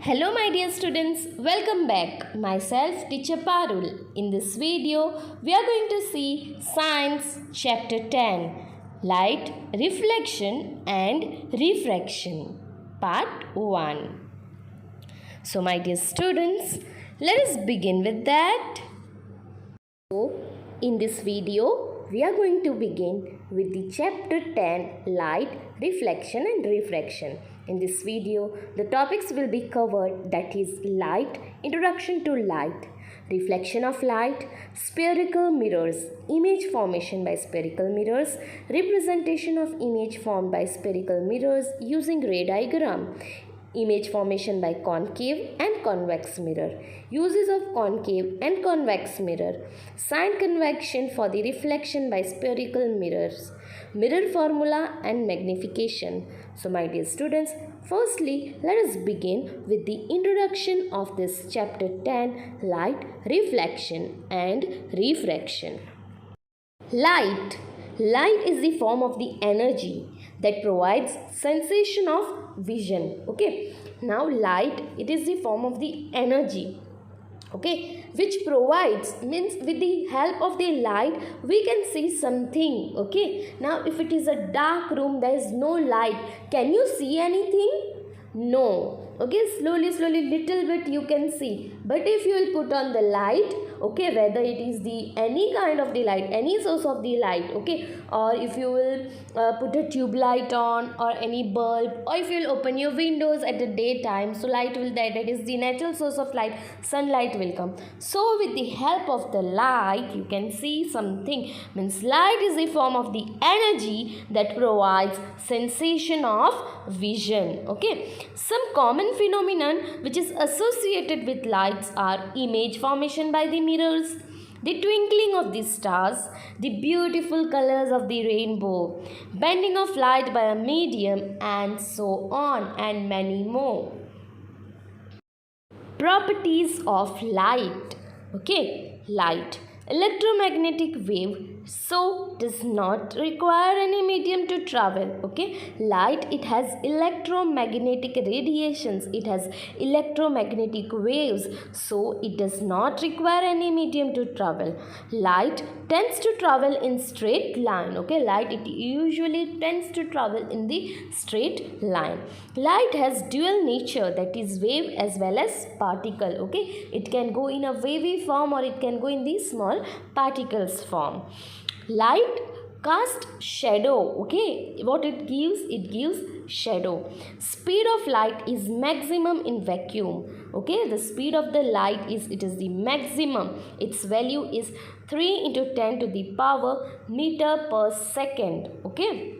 Hello my dear students, welcome back. Myself teacher Parul. In this video, we are going to see Science chapter 10, Light, Reflection and Refraction, part 1. So my dear students, let us begin with that. So, in this video, we are going to begin with the chapter 10, Light, Reflection and Refraction. In this video, the topics will be covered, that is light, introduction to light, reflection of light, spherical mirrors, image formation by spherical mirrors, representation of image formed by spherical mirrors using ray diagram, image formation by concave and convex mirror, uses of concave and convex mirror, sign convection for the reflection by spherical mirrors, mirror formula and magnification. So my dear students, firstly let us begin with the introduction of this chapter 10, light, reflection and refraction. Light is the form of the energy that provides sensation of vision. Okay, now light, it is the form of the energy, okay, which provides, means with the help of the light we can see something. Okay, now if it is a dark room, there is no light, can you see anything? No. Okay, slowly little bit you can see, but if you will put on the light, okay, whether it is the any kind of the light, any source of the light, okay, or if you will put a tube light on or any bulb, or if you will open your windows at the daytime, so light will, that is the natural source of light, sunlight will come. So with the help of the light you can see something, means light is the form of the energy that provides sensation of vision. Okay, some common phenomenon which is associated with lights are image formation by the mirrors, the twinkling of the stars, the beautiful colors of the rainbow, bending of light by a medium, and so on, and many more. Properties of light. Okay, light, electromagnetic wave, so does not require any medium to travel. Okay, light, it has electromagnetic radiations, it has electromagnetic waves, so it does not require any medium to travel. Light tends to travel in straight line. Okay, light, it usually tends to travel in the straight line. Light has dual nature, that is wave as well as particle. Okay, it can go in a wavy form or it can go in the small particles form. Light cast shadow. Okay, what it gives shadow. Speed of light is maximum in vacuum. Okay, the speed of the light is, it is the maximum, its value is 3 into 10 to the power meter per second. Okay,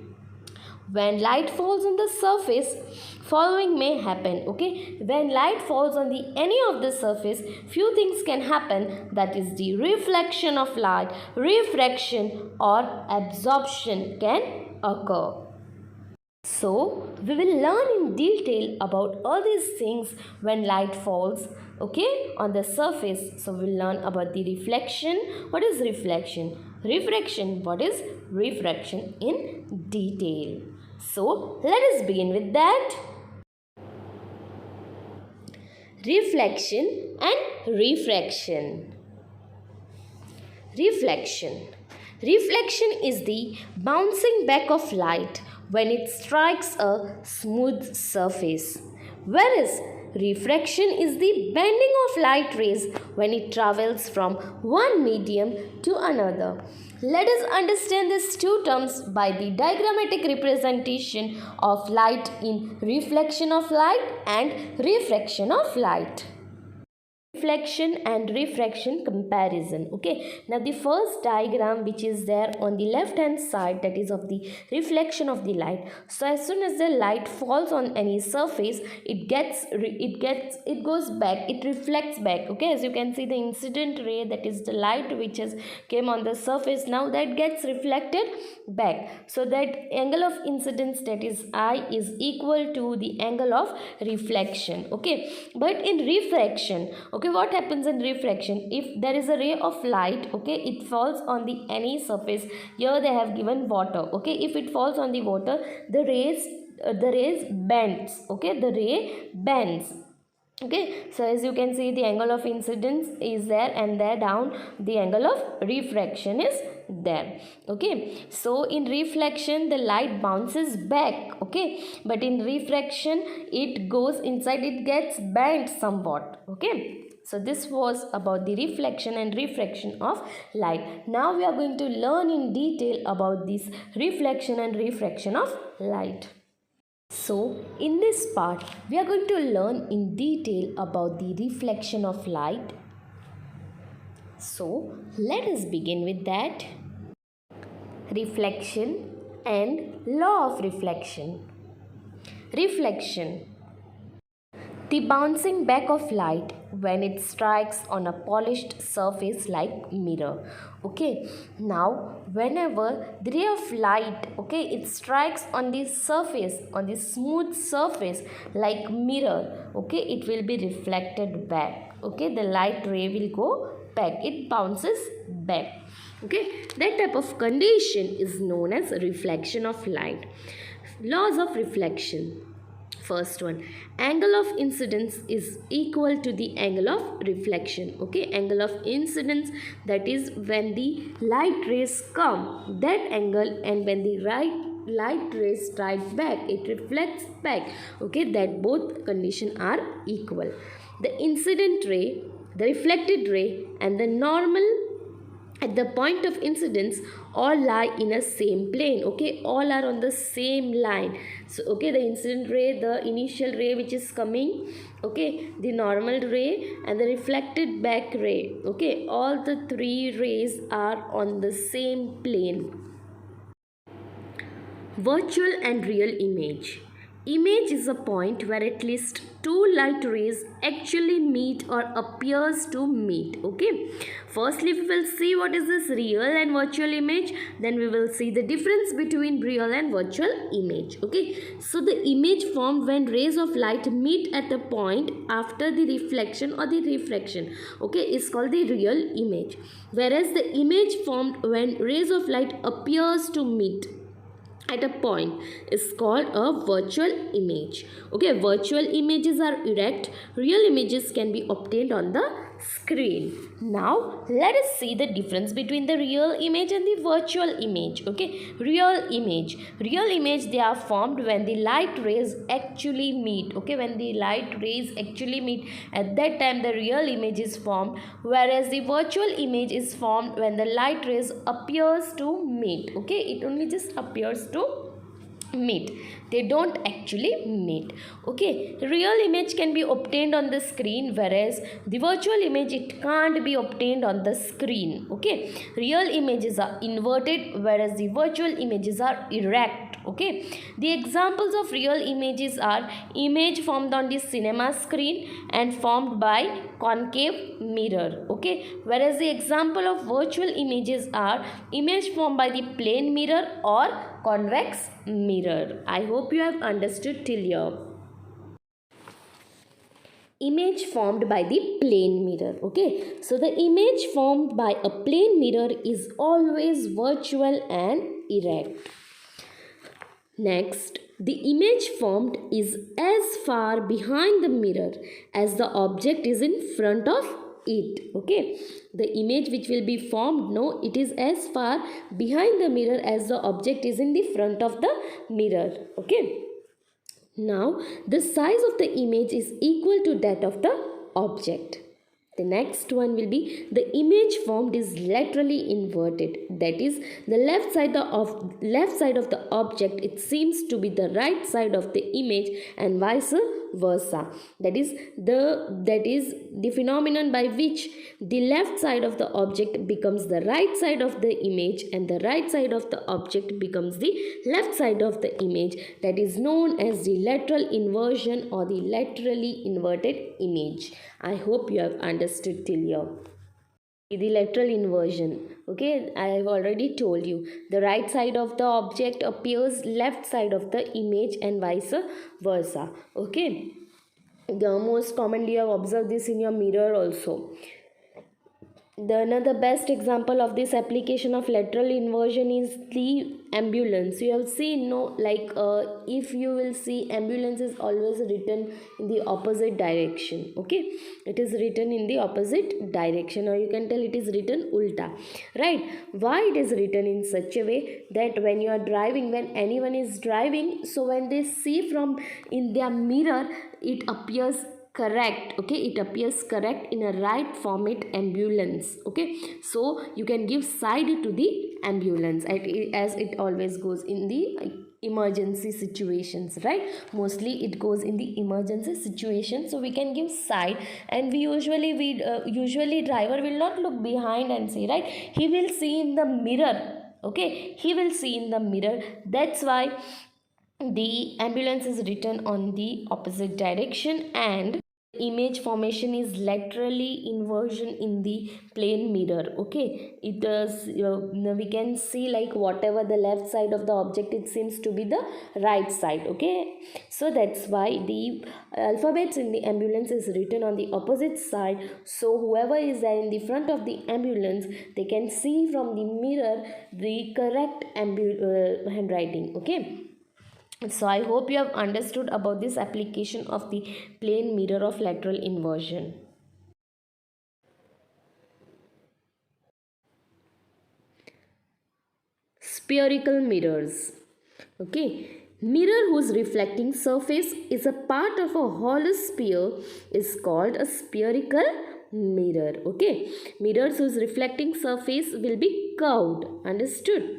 when light falls on the surface, following may happen. Okay, when light falls on the any of the surface, few things can happen, that is the reflection of light, refraction or absorption can occur. So we will learn in detail about all these things when light falls, okay, on the surface. So we'll learn about the reflection, what is reflection, refraction, what is refraction in detail. So let us begin with that. Reflection and refraction. Reflection. Reflection is the bouncing back of light when it strikes a smooth surface, whereas refraction is the bending of light rays when it travels from one medium to another. Let us understand these two terms by the diagrammatic representation of light in reflection of light and refraction of light. Reflection and refraction comparison. Okay, now the first diagram which is there on the left hand side, that is of the reflection of the light. So as soon as the light falls on any surface, it goes back, it reflects back. Okay, as you can see the incident ray, that is the light which has came on the surface, now that gets reflected back, so that angle of incidence, that is I, is equal to the angle of reflection. Okay, but in refraction, okay, what happens in refraction? If there is a ray of light, okay, it falls on the any surface, here they have given water. Okay, if it falls on the water, the rays bends. Okay, the ray bends. Okay, so as you can see, the angle of incidence is there, and there down the angle of refraction is there. Okay, so in reflection the light bounces back, okay, but in refraction it goes inside, it gets bent somewhat. Okay, so this was about the reflection and refraction of light. Now we are going to learn in detail about this reflection and refraction of light. So, in this part, we are going to learn in detail about the reflection of light. So, let us begin with that. Reflection and law of reflection. Reflection, the bouncing back of light when it strikes on a polished surface like mirror. Okay, now whenever the ray of light, okay, it strikes on the surface, on the smooth surface like mirror, okay, it will be reflected back. Okay, the light ray will go back, it bounces back. Okay, that type of condition is known as reflection of light. Laws of reflection. First one, angle of incidence is equal to the angle of reflection. Okay, angle of incidence, that is when the light rays come, that angle, and when the light rays strike back, it reflects back. Okay, that both condition are equal. The incident ray, the reflected ray, and the normal at the point of incidence all lie in a same plane. Okay, all are on the same line. So okay, the incident ray, the initial ray which is coming, okay, the normal ray and the reflected back ray, okay, all the three rays are on the same plane. Virtual and real image. Image is a point where at least two light rays actually meet or appears to meet. Okay, firstly we will see what is this real and virtual image, then we will see the difference between real and virtual image. Okay, so the image formed when rays of light meet at a point after the reflection or the refraction, okay, is called the real image, whereas the image formed when rays of light appears to meet at a point is called a virtual image. Okay, virtual images are erect, real images can be obtained on the screen. Now let us see the difference between the real image and the virtual image. Okay, real image, they are formed when the light rays actually meet. Okay, when the light rays actually meet, at that time the real image is formed, whereas the virtual image is formed when the light rays appears to meet. Okay, it only just appears to meet, they don't actually meet. Okay, real image can be obtained on the screen, whereas the virtual image, it can't be obtained on the screen. Okay, real images are inverted, whereas the virtual images are erect. Okay, the examples of real images are image formed on the cinema screen and formed by concave mirror. Okay, whereas the example of virtual images are image formed by the plane mirror or convex mirror. I hope you have understood till here. Image formed by the plane mirror. Okay, so the image formed by a plane mirror is always virtual and erect. Next, the image formed is as far behind the mirror as the object is in front of it. Okay, the image which will be formed, no, it is as far behind the mirror as the object is in the front of the mirror. Okay, now the size of the image is equal to that of the object. The next one will be the image formed is laterally inverted. That is, the left side of the object, it seems to be the right side of the image and vice versa. That is the phenomenon by which the left side of the object becomes the right side of the image and the right side of the object becomes the left side of the image. That is known as the lateral inversion or the laterally inverted image. I hope you have understood till here. The lateral inversion, okay, I have already told you, the right side of the object appears left side of the image and vice versa. Okay, the most commonly you have observed this in your mirror also. The another best example of this application of lateral inversion is the ambulance. You have seen, no, like if you will see, ambulance is always written in the opposite direction. Okay, it is written in the opposite direction, or you can tell it is written ulta, right? Why it is written in such a way that when you are driving, when anyone is driving, so when they see from in their mirror, it appears correct. Okay, it appears correct in a right format, ambulance. Okay, so you can give side to the ambulance, as it always goes in the emergency situations, right? Mostly it goes in the emergency situation, so we can give side. And usually driver will not look behind and see, right? He will see in the mirror. Okay, he will see in the mirror. That's why the ambulance is written on the opposite direction, and image formation is laterally inversion in the plane mirror. Okay, it does, we can see like whatever the left side of the object, it seems to be the right side. Okay, so that's why the alphabets in the ambulance is written on the opposite side, so whoever is there in the front of the ambulance, they can see from the mirror the correct handwriting. Okay, so I hope you have understood about this application of the plane mirror of lateral inversion. Spherical mirrors. Okay, mirror whose reflecting surface is a part of a hollow sphere is called a spherical mirror. Okay, mirrors whose reflecting surface will be curved. Understood?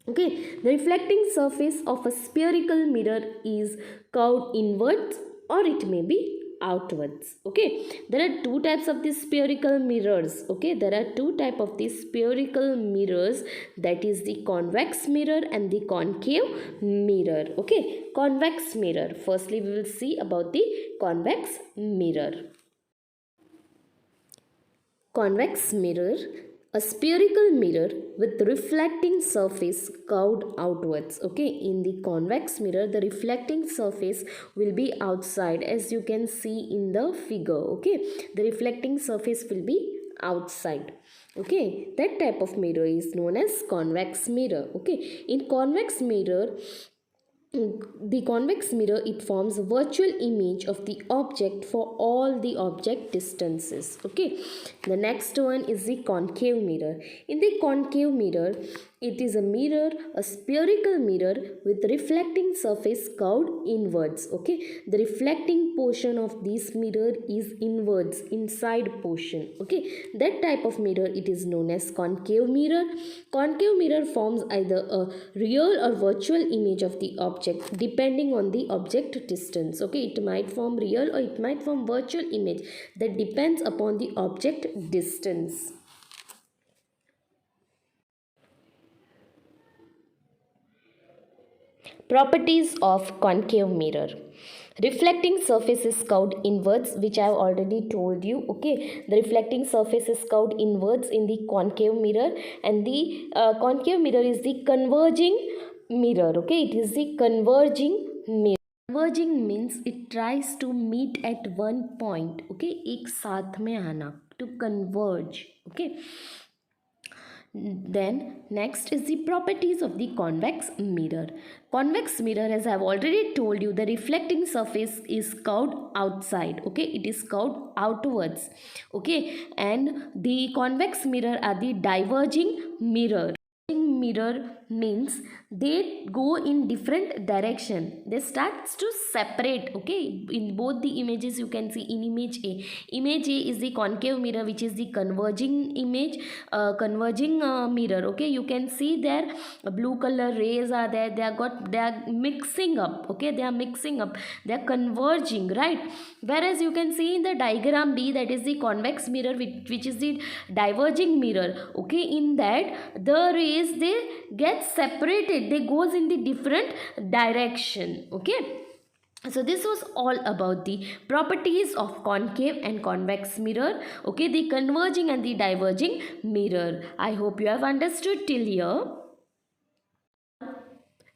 Okay, the reflecting surface of a spherical mirror is curved inwards, or it may be outwards. Okay, there are two types of these spherical mirrors. Okay, there are two types of these spherical mirrors, that is the convex mirror and the concave mirror. Okay, convex mirror. Firstly, we will see about the convex mirror. Convex mirror, a spherical mirror with reflecting surface curved outwards. Okay, in the convex mirror, the reflecting surface will be outside, as you can see in the figure. Okay, the reflecting surface will be outside. Okay, that type of mirror is known as convex mirror. Okay, in convex mirror, the convex mirror, it forms a virtual image of the object for all the object distances. Okay, the next one is the concave mirror. In the concave mirror, it is a mirror, a spherical mirror with reflecting surface curved inwards. Okay, the reflecting portion of this mirror is inwards, inside portion. Okay, that type of mirror, it is known as concave mirror. Concave mirror forms either a real or virtual image of the object depending on the object distance. Okay, it might form real or it might form virtual image, that depends upon the object distance. Properties of concave mirror. Reflecting surface is curved inwards, which I have already told you. Okay, the reflecting surface is curved inwards in the concave mirror, and the concave mirror is the converging mirror. Okay, it is the converging mirror. Converging means it tries to meet at one point. Okay, एक साथ में आना, to converge. Okay. Then next is the properties of the convex mirror. Convex mirror, as I have already told you, the reflecting surface is curved outside. Okay, it is curved outwards. Okay, and the convex mirror are the diverging mirror. Mirror means they go in different direction, they starts to separate. Okay, in both the images you can see, in image A is the concave mirror, which is the converging image, converging mirror. Okay, you can see there blue color rays are there, they are mixing up. Okay, they are mixing up, they are converging, right? Whereas you can see in the diagram B, that is the convex mirror, which is the diverging mirror. Okay, in that the rays, they get separated, they goes in the different direction. Okay, so this was all about the properties of concave and convex mirror. Okay, the converging and the diverging mirror. I hope you have understood till here.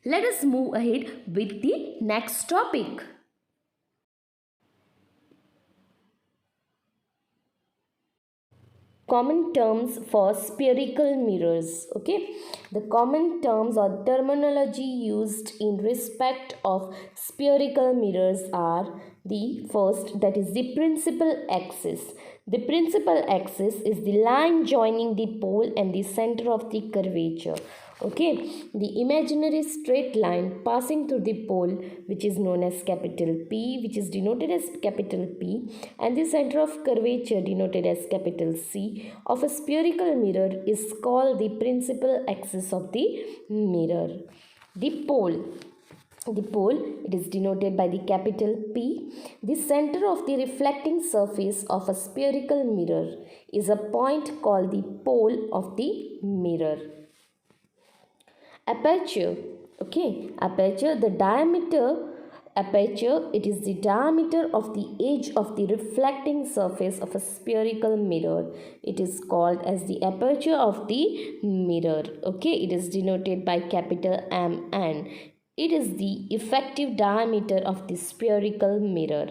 Let us move ahead with the next topic. common terms for spherical mirrors. Okay, the common terms or terminology used in respect of spherical mirrors are the first, that is the principal axis. The principal axis is the line joining the pole and the center of the curvature. Okay, the imaginary straight line passing through the pole, which is known as capital P, which is denoted as capital P, and the center of curvature denoted as capital C of a spherical mirror is called the principal axis of the mirror. The pole, it is denoted by the capital P. The center of the reflecting surface of a spherical mirror is a point called the pole of the mirror. Aperture, okay, aperture, the diameter, aperture, it is the diameter of the edge of the reflecting surface of a spherical mirror. It is called as the aperture of the mirror. Okay, it is denoted by capital M, and it is the effective diameter of the spherical mirror.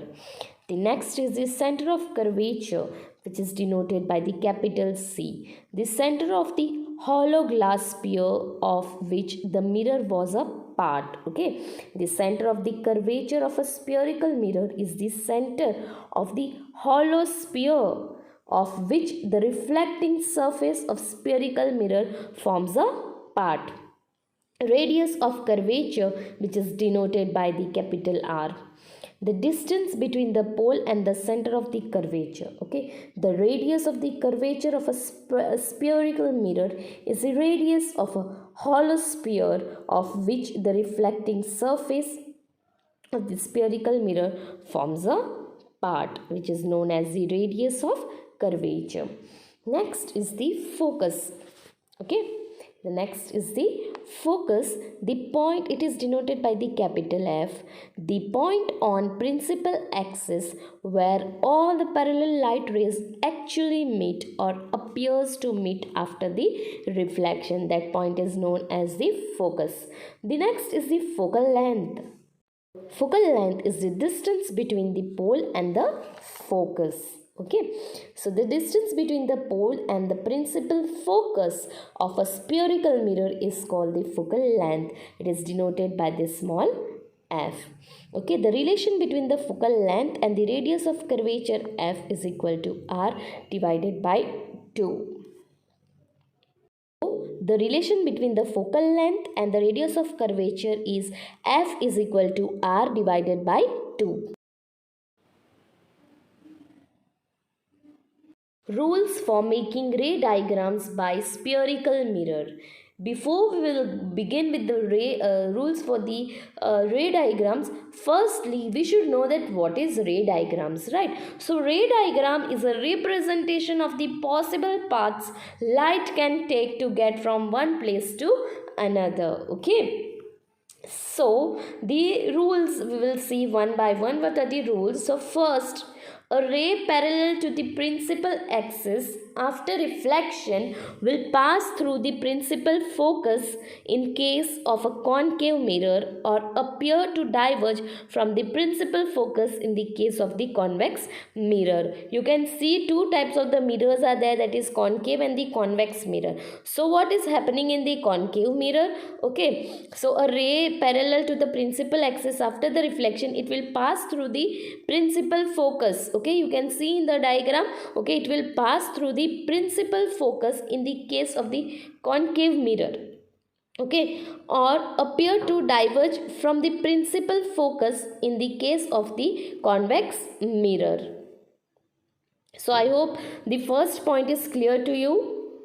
The next is the center of curvature, which is denoted by the capital C. The center of the hollow glass sphere of which the mirror was a part. Okay, the center of the curvature of a spherical mirror is the center of the hollow sphere of which the reflecting surface of spherical mirror forms a part. Radius of curvature, which is denoted by the capital R. The distance between the pole and the center of the curvature. Okay, the radius of the curvature of a spherical mirror is the radius of a hollow sphere of which the reflecting surface of the spherical mirror forms a part, which is known as the radius of curvature. Next is the focus. Okay, the next is the focus. The point, it is denoted by the capital F. The point on principal axis where all the parallel light rays actually meet or appears to meet after the reflection. That point is known as the focus. The next is the focal length. Focal length is the distance between the pole and the focus. Okay, so the distance between the pole and the principal focus of a spherical mirror is called the focal length. It is denoted by this small f. Okay, the relation between the focal length and the radius of curvature f is equal to r divided by 2. The relation between the focal length and the radius of curvature is f is equal to r divided by 2. Rules for making ray diagrams by spherical mirror. Before we will begin with the rules for the ray diagrams, firstly we should know that what is ray diagrams, right? So ray diagram is a representation of the possible paths light can take to get from one place to another. Okay, so the rules we will see one by one. What are the rules? So first, a ray parallel to the principal axis after reflection will pass through the principal focus in case of a concave mirror or appear to diverge from the principal focus in the case of the convex mirror. You can see two types of the mirrors are there, that is concave and the convex mirror. So what is happening in the concave mirror? Okay, so a ray parallel to the principal axis after the reflection, it will pass through the principal focus. Okay, you can see in the diagram. Okay, it will pass through the principal focus in the case of the concave mirror. Okay, or appear to diverge from the principal focus in the case of the convex mirror. So I hope the first point is clear to you.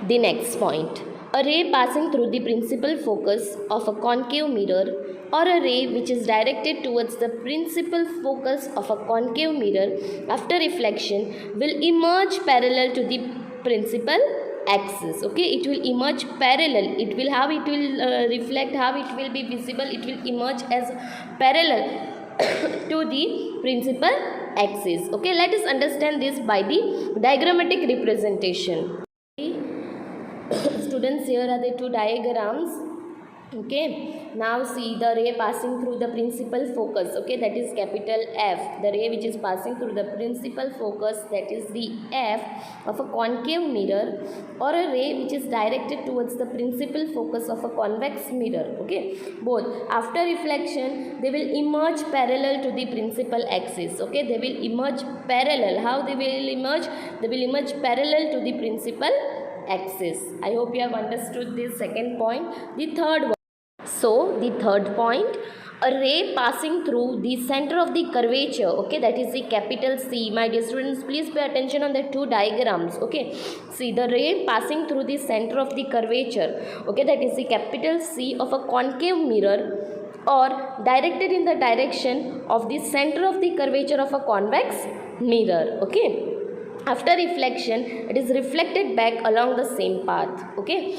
The next point, a ray passing through the principal focus of a concave mirror or a ray which is directed towards the principal focus of a concave mirror after reflection will emerge parallel to the principal axis. Okay, it will emerge parallel. It will reflect, how it will be visible, it will emerge as parallel to the principal axis. Okay, let us understand this by the diagrammatic representation. Students, here are the two diagrams. Okay, now see the ray passing through the principal focus, okay, that is capital F. The ray which is passing through the principal focus, that is the F of a concave mirror, or a ray which is directed towards the principal focus of a convex mirror, okay. Both after reflection they will emerge parallel to the principal axis, okay. They will emerge parallel. How they will emerge? They will emerge parallel to the principal axis. I hope you have understood this second point. The third one. So the third point, a ray passing through the center of the curvature, okay, that is the capital C. My dear students, please pay attention on the two diagrams, okay. See, the ray passing through the center of the curvature, okay, that is the capital C of a concave mirror, or directed in the direction of the center of the curvature of a convex mirror, okay. After reflection, it is reflected back along the same path, okay.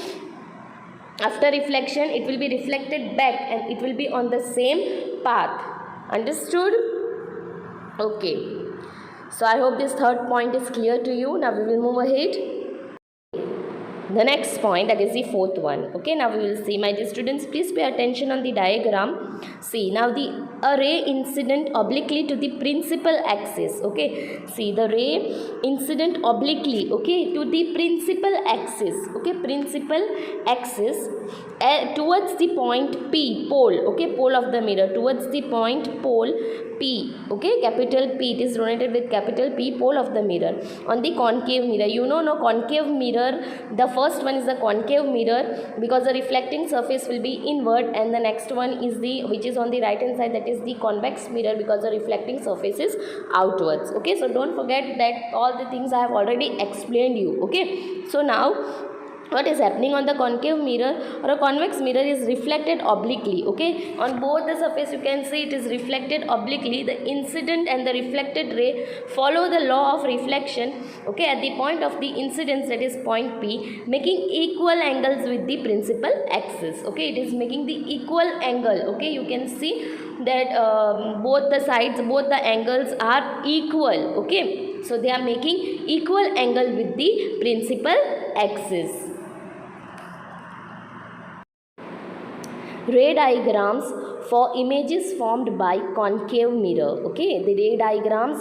After reflection, it will be reflected back and it will be on the same path. Understood? Okay. So I hope this third point is clear to you. Now we will move ahead. The next point, that is the fourth one. Okay, now we will see. My dear students, please pay attention on the diagram. See, now the ray incident obliquely to the principal axis. Okay, see the ray incident obliquely, okay, to the principal axis. Okay, principal axis towards the point P, pole. Okay, pole of the mirror, towards the point pole P. Okay, capital P. It is denoted with capital P, pole of the mirror. On the concave mirror, you know, no, concave mirror, the first one is the concave mirror because the reflecting surface will be inward, and the next one is the which is on the right hand side, that is the convex mirror because the reflecting surface is outwards. Okay, so don't forget that all the things I have already explained you. Okay, so now what is happening on the concave mirror or a convex mirror is reflected obliquely. Okay, on both the surface you can see it is reflected obliquely. The incident and the reflected ray follow the law of reflection, okay, at the point of the incidence, that is point P, making equal angles with the principal axis. Okay, it is making the equal angle. Okay, you can see that both the sides, both the angles are equal. Okay, so they are making equal angle with the principal axis. Ray diagrams for images formed by concave mirror. Okay, the ray diagrams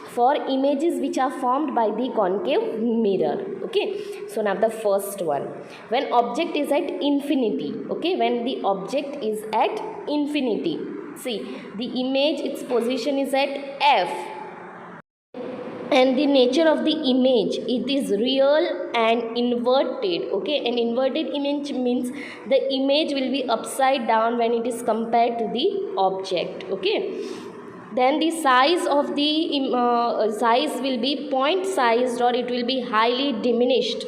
for images which are formed by the concave mirror. Okay, so now the first one, when object is at infinity. Okay, when the object is at infinity, see the image, its position is at F, and the nature of the image, it is real and inverted. Okay, an inverted image means the image will be upside down when it is compared to the object. Okay, then the size of the size will be point sized, or it will be highly diminished,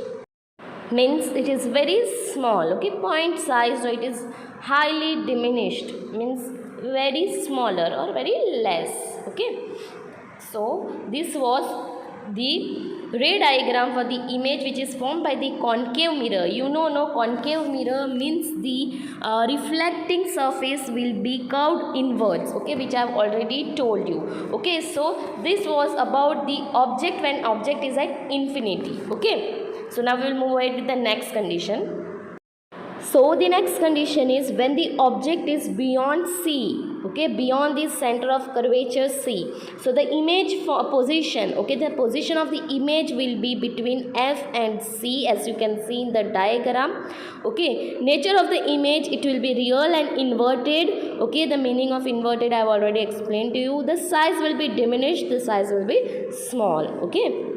means it is very small. Okay, point sized, or it is highly diminished, means very smaller or very less. Okay, so this was the ray diagram for the image which is formed by the concave mirror. You know, no, concave mirror means the reflecting surface will be curved inwards. Okay, which I have already told you. Okay, so this was about the object when object is at infinity. Okay, so now we will move ahead with the next condition. So the next condition is when the object is beyond C, okay, beyond the center of curvature C. So the image for position, okay, the position of the image will be between F and C, as you can see in the diagram. Okay, nature of the image, it will be real and inverted. Okay, the meaning of inverted I have already explained to you. The size will be diminished, the size will be small. Okay.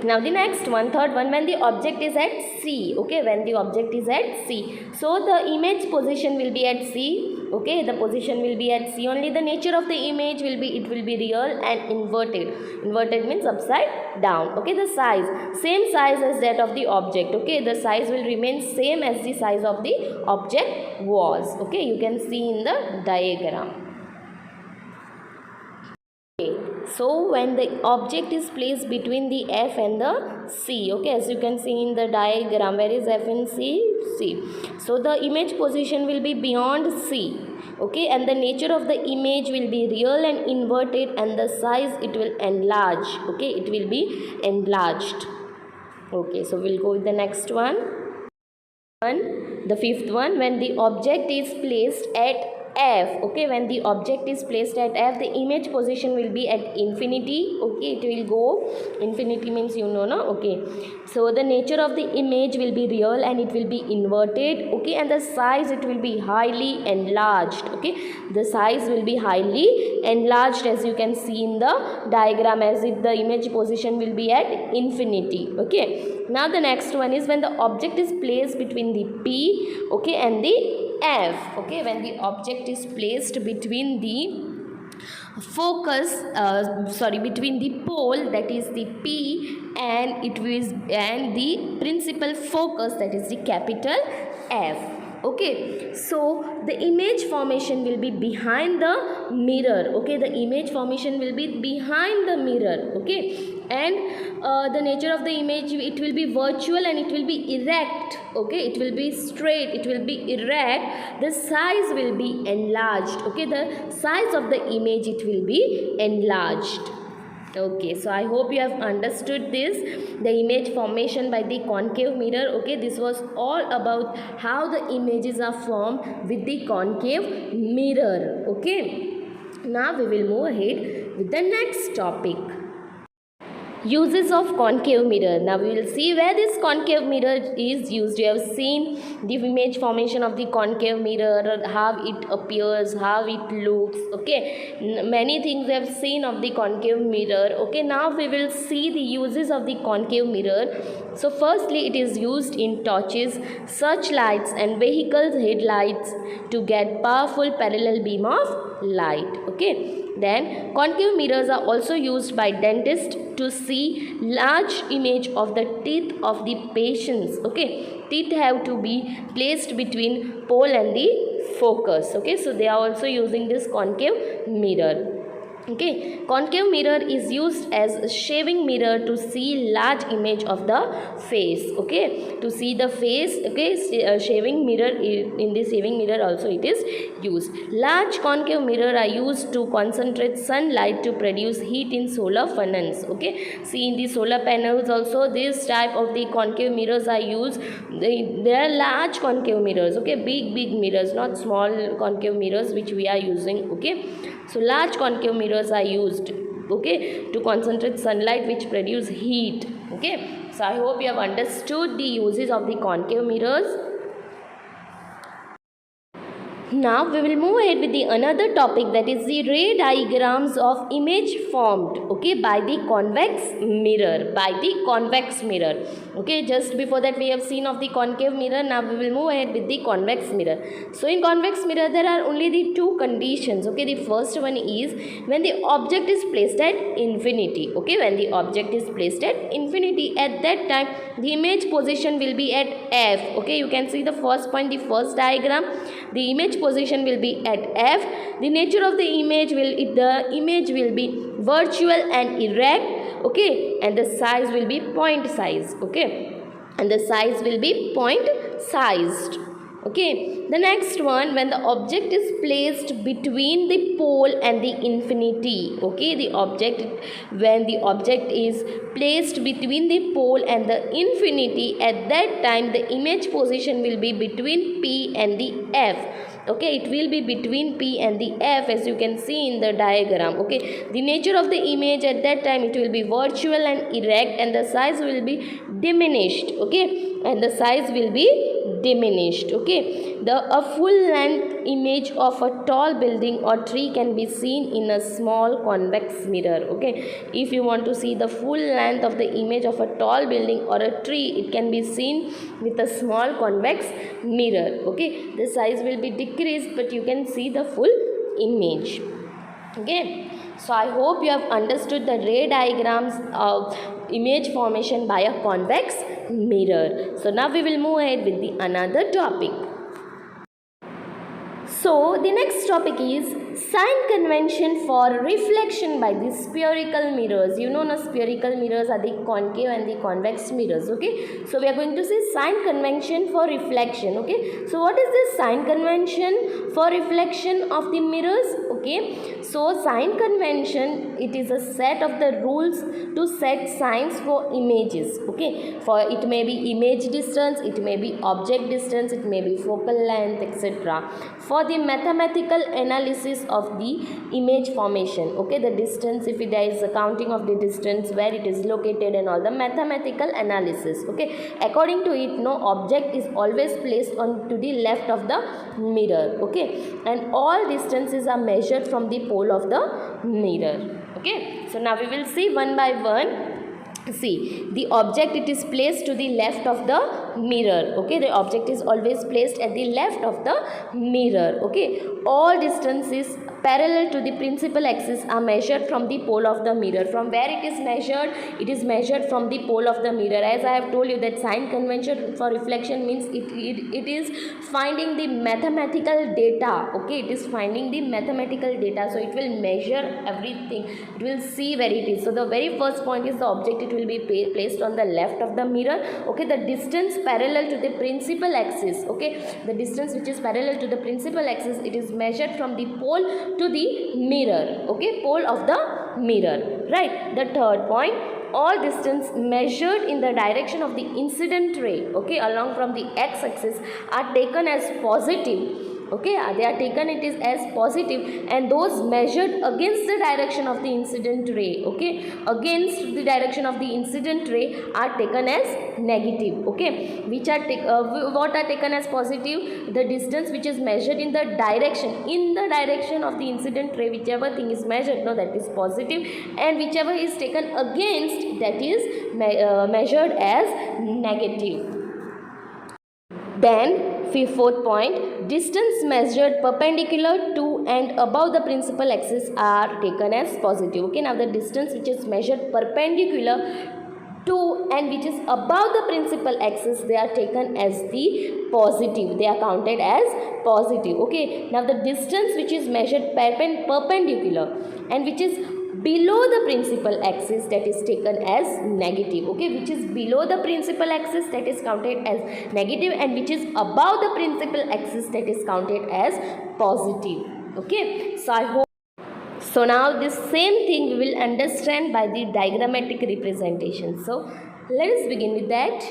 Now the next one, third one, when the object is at C. Okay, when the object is at C, so the image position will be at C. Okay, the position will be at C. Only the nature of the image will be, it will be real and inverted. Inverted means upside down. Okay, the size, same size as that of the object. Okay, the size will remain same as the size of the object was. Okay, you can see in the diagram. So when the object is placed between the F and the C, okay, as you can see in the diagram, where is F and C? C. So the image position will be beyond C. Okay, and the nature of the image will be real and inverted, and the size, it will enlarge. Okay, it will be enlarged. Okay, so we'll go with the next one. The fifth one, when the object is placed at f, okay, when the object is placed at f, the image position will be at infinity, okay, it will go, infinity means you know, no, okay, so the nature of the image will be real and it will be inverted, okay, and the size it will be highly enlarged, okay, the size will be highly enlarged as you can see in the diagram, as if the image position will be at infinity, okay. Now the next one is when the object is placed between the P, okay, and the F, okay, when the object is placed between the between the pole, that is the P, and and the principal focus, that is the capital F, okay. So the image formation will be behind the mirror, okay, the image formation will be behind the mirror, okay, and the nature of the image, it will be virtual and it will be erect, okay, it will be straight, it will be erect, the size will be enlarged, okay, the size of the image, it will be enlarged. Okay, so I hope you have understood this, the image formation by the concave mirror, okay. This was all about how the images are formed with the concave mirror, okay. Now we will move ahead with the next topic. Uses of concave mirror. Now we will see where this concave mirror is used. You have seen the image formation of the concave mirror, how it appears, how it looks, okay. Many things we have seen of the concave mirror, okay. Now we will see the uses of the concave mirror. So firstly, it is used in torches, searchlights and vehicles headlights to get powerful parallel beam of light, okay. Then concave mirrors are also used by dentists to see large image of the teeth of the patients, okay. Teeth have to be placed between pole and the focus, okay. So they are also using this concave mirror, okay. Concave mirror is used as a shaving mirror to see large image of the face, okay, to see the face, okay. Shaving mirror, in the shaving mirror also it is used. Large concave mirror are used to concentrate sunlight to produce heat in solar panels, okay. See, in the solar panels also this type of the concave mirrors are used. They are large concave mirrors, okay, big mirrors, not small concave mirrors which we are using, okay. So large concave mirrors are used, okay, to concentrate sunlight which produce heat, okay. So I hope you have understood the uses of the concave mirrors. Now we will move ahead with the another topic, that is the ray diagrams of image formed, okay, by the convex mirror, okay. Just before that we have seen of the concave mirror. Now we will move ahead with the convex mirror. So in convex mirror there are only the two conditions, okay. The first one is when the object is placed at infinity, okay, when the object is placed at infinity, at that time the image position will be at f, okay. You can see the first point, the first diagram, the image position will be at f. The nature of the image will be virtual and erect, okay, and the size will be point size, okay, and the size will be point sized, okay. The next one, when the object is placed between the pole and the infinity, okay, when the object is placed between the pole and the infinity, at that time the image position will be between P and the F, okay. It will be between P and the F, as you can see in the diagram, okay. The nature of the image at that time, it will be virtual and erect, and the size will be diminished, okay, and the size will be diminished, okay. A full length image of a tall building or tree can be seen in a small convex mirror, okay. If you want to see the full length of the image of a tall building or a tree, it can be seen with a small convex mirror, okay. The size will be decreased, but you can see the full image, okay. So I hope you have understood the ray diagrams of image formation by a convex mirror. So now we will move ahead with the another topic. So the next topic is sign convention for reflection by the spherical mirrors. You know, spherical mirrors are the concave and the convex mirrors. Okay, so we are going to see sign convention for reflection. Okay, so what is this sign convention for reflection of the mirrors? Okay, so sign convention, it is a set of the rules to set signs for images. Okay, for it may be image distance, it may be object distance, it may be focal length, etc. For the mathematical analysis of the image formation. Okay, the distance, if there is a counting of the distance, where it is located, and all the mathematical analysis. Okay, according to it, no object is always placed on to the left of the mirror. Okay, and all distances are measured from the pole of the mirror. Okay, so now we will see one by one. See, the object, it is placed to the left of the mirror. Okay, the object is always placed at the left of the mirror. Okay, all distances parallel to the principal axis are measured from the pole of the mirror. From where it is measured? It is measured from the pole of the mirror. As I have told you that sign convention for reflection means it is finding the mathematical data. Okay, it is finding the mathematical data, so it will measure everything. It will see where it is. So the very first point is the object, it will be placed on the left of the mirror. Okay, the distance parallel to the principal axis. Okay, the distance which is parallel to the principal axis, it is measured from the pole to the mirror. Okay, pole of the mirror. Right. The third point, all distance measured in the direction of the incident ray, okay, along from the x-axis, are taken as positive. Okay, they are taken it is as positive, and those measured against the direction of the incident ray, okay, against the direction of the incident ray, are taken as negative. Okay, which are what are taken as positive? The distance which is measured in the direction of the incident ray, whichever thing is measured, no, that is positive, and whichever is taken against, that is measured as negative. Then fourth point, distance measured perpendicular to and above the principal axis are taken as positive. Okay, now the distance which is measured perpendicular to and which is above the principal axis, they are taken as the positive. They are counted as positive. Okay, now the distance which is measured perpendicular and which is below the principal axis, that is taken as negative. Okay, which is below the principal axis, that is counted as negative, and which is above the principal axis, that is counted as positive. Okay, so I hope. So now this same thing we will understand by the diagrammatic representation. So let us begin with that.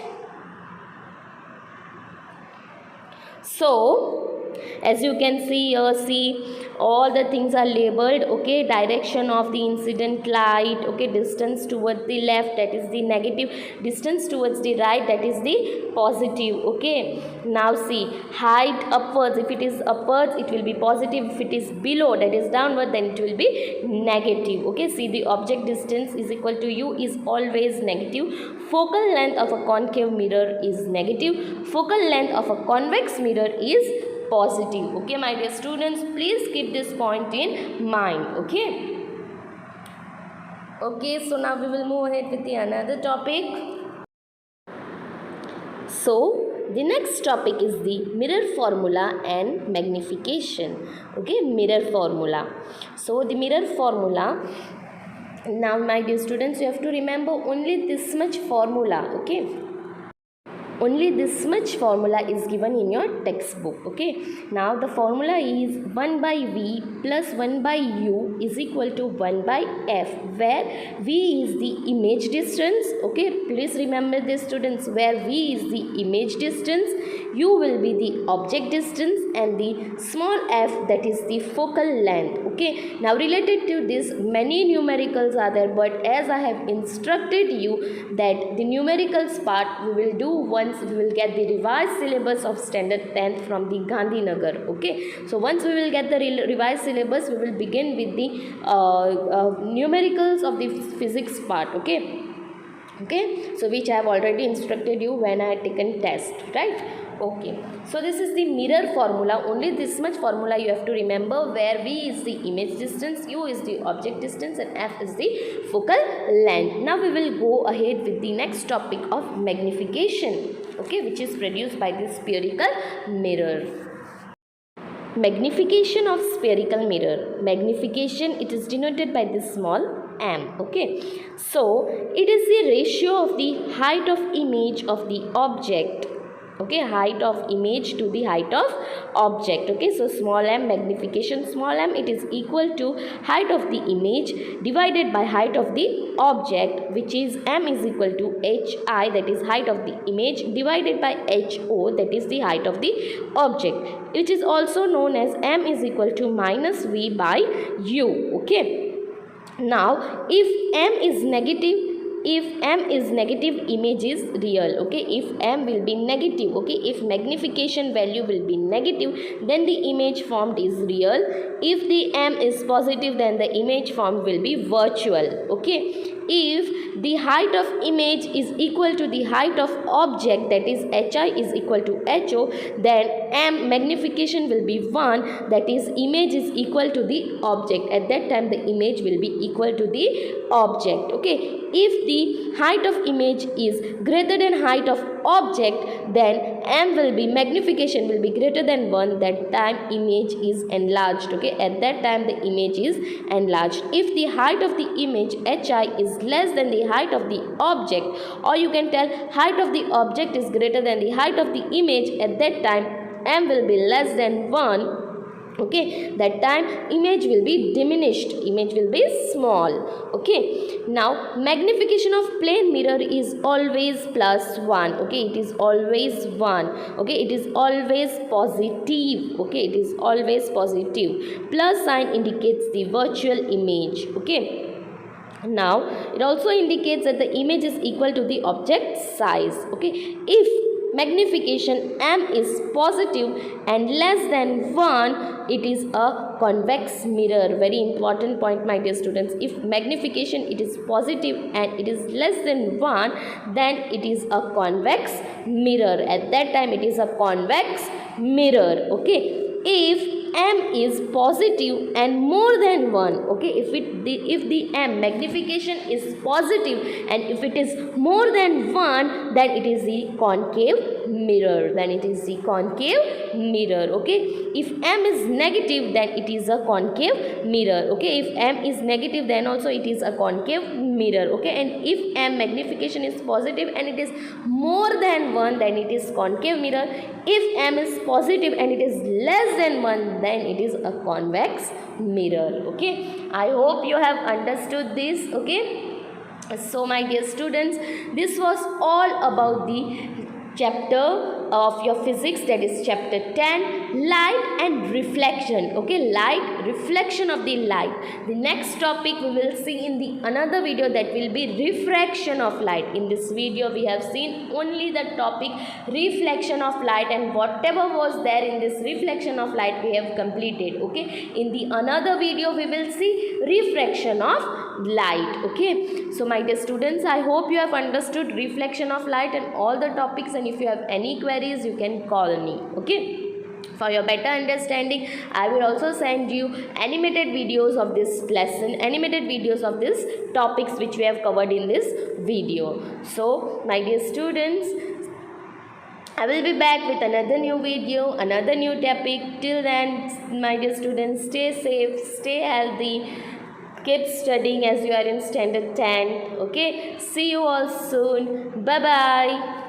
So as you can see here, see all the things are labeled. Okay, direction of the incident light, okay, distance towards the left, that is the negative, distance towards the right, that is the positive. Okay, now see, height upwards, if it is upwards it will be positive, if it is below, that is downward, then it will be negative. Okay, see, the object distance is equal to u is always negative. Focal length of a concave mirror is negative. Focal length of a convex mirror is positive. Okay, my dear students, please keep this point in mind. Okay, so now we will move ahead with the another topic. So the next topic is the mirror formula and magnification. Okay, mirror formula. So the mirror formula, now my dear students, you have to remember only this much formula. Okay, only this much formula is given in your textbook. Okay, now the formula is 1 by v plus 1 by u is equal to 1 by f, where v is the image distance. Okay, please remember this, students, where v is the image distance, u will be the object distance, and the small f, that is the focal length. Okay, now related to this, many numericals are there, but as I have instructed you that the numericals part we will do once we will get the revised syllabus of standard 10th from the Gandhinagar. Okay, so once we will get the revised syllabus, we will begin with the numericals of the physics part. Okay, so which I have already instructed you when I had taken test, right? Okay, so this is the mirror formula. Only this much formula you have to remember, where v is the image distance, u is the object distance, and f is the focal length. Now we will go ahead with the next topic of magnification, okay, which is produced by the spherical mirror. magnification of spherical mirror. Magnification, it is denoted by this small m. Okay, so it is the ratio of the height of image of the object. Okay, height of image to the height of object. Okay, so small m, magnification small m, it is equal to height of the image divided by height of the object, which is m is equal to hi, that is height of the image, divided by ho, that is the height of the object, which is also known as m is equal to minus v by u. Okay, now if m is negative, if m is negative, image is real. Okay, if m will be negative, okay, if magnification value will be negative, then the image formed is real. If the m is positive, then the image formed will be virtual. Okay, if the height of image is equal to the height of object, that is hi is equal to ho, then m magnification will be 1, that is image is equal to the object. At that time the image will be equal to the object. Okay, if the height of image is greater than height of object, then m will be, magnification will be greater than 1, that time image is enlarged. Okay, at that time the image is enlarged. If the height of the image hi is less than the height of the object, or you can tell height of the object is greater than the height of the image, at that time m will be less than 1. Okay, that time image will be diminished, image will be small. Okay, now magnification of plane mirror is always plus 1. Okay, it is always 1. Okay, it is always positive. Okay, it is always positive. Plus sign indicates the virtual image. Okay, now it also indicates that the image is equal to the object size. Okay, if magnification m is positive and less than 1, it is a convex mirror. Very important point, my dear students. If magnification it is positive and it is less than 1, then it is a convex mirror. At that time it is a convex mirror. Okay, if m is positive and more than 1, okay, if the m magnification is positive and if it is more than 1, then it is the concave mirror, then it is the concave mirror. Okay, if m is negative, then it is a concave mirror. Okay, if m is negative, then also it is a concave mirror. Okay, and if m magnification is positive and it is more than 1, then it is concave mirror. If m is positive and it is less than 1, then it is a convex mirror. Okay, I hope you have understood this. Okay, so my dear students, this was all about the chapter of your physics, that is chapter 10, light and reflection. Okay, light, reflection of the light. The next topic we will see in the another video, that will be refraction of light. In this video we have seen only the topic reflection of light, and whatever was there in this reflection of light we have completed. Okay, in the another video we will see refraction of light. Okay, so my dear students, I hope you have understood reflection of light and all the topics, and if you have any queries you can call me. Okay, for your better understanding I will also send you animated videos of this lesson, animated videos of this topics which we have covered in this video. So my dear students, I will be back with another new video, another new topic. Till then, my dear students, stay safe, stay healthy, keep studying as you are in standard 10. Okay, see you all soon. Bye bye.